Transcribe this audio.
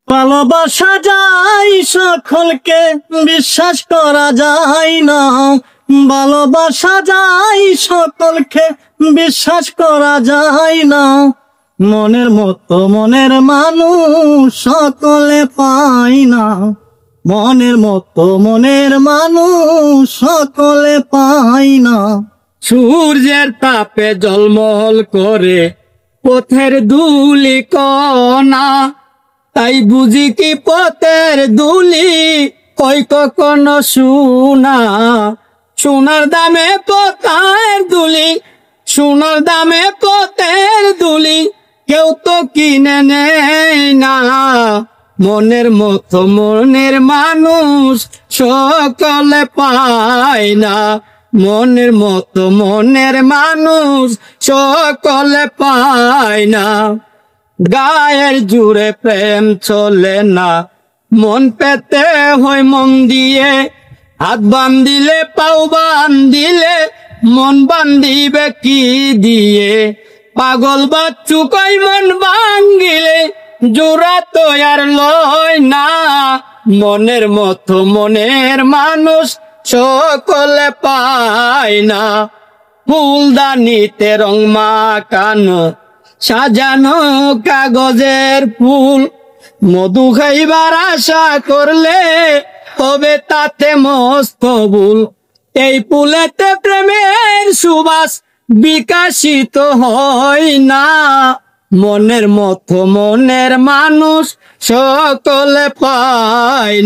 ভালোবাসা যায় সকলকে, বিশ্বাস করা যায় না। ভালোবাসা যায় সকলকে, বিশ্বাস করা যায় না। মনের মতো মনের মানুষ সকলে পায় না। মনের মতো মনের মানুষ সকলে পায় না। সূর্যের তাপে ঝলমল করে পথের ধুলি কণা, তাই বুঝি কি পথের ধুলি কই কখনো সোনা। সোনার দামে পথের ধুলি, সোনার দামে পথের ধুলি কেউ তো কিনে নেয় না। মনের মতো মনের মানুষ সকলে পায় না। মনের মতো মনের মানুষ সকলে পায় না। গায়ের জুড়ে প্রেম চলে না, মন পেতে হয় মন দিয়ে। হাত বান্ধিলে পাও বান্ধিলে মন বান্ধিবে কি দিয়ে। পাগল বাচ্চু কই মন ভাঙ্গিলে জোড়া তো আর লয় না। মনের মতো মনের মানুষ সকলে পায় না। ফুলদানিতে রং মাখানো সাজানো কাগজের ফুল, মধু খাইবার আশা করলে তবে তাতে মস্ত ভুল। এই ফুলেতে প্রেমের সুবাস বিকাশিত হয় না। মনের মতো মনের মানুষ সকলে পায় না।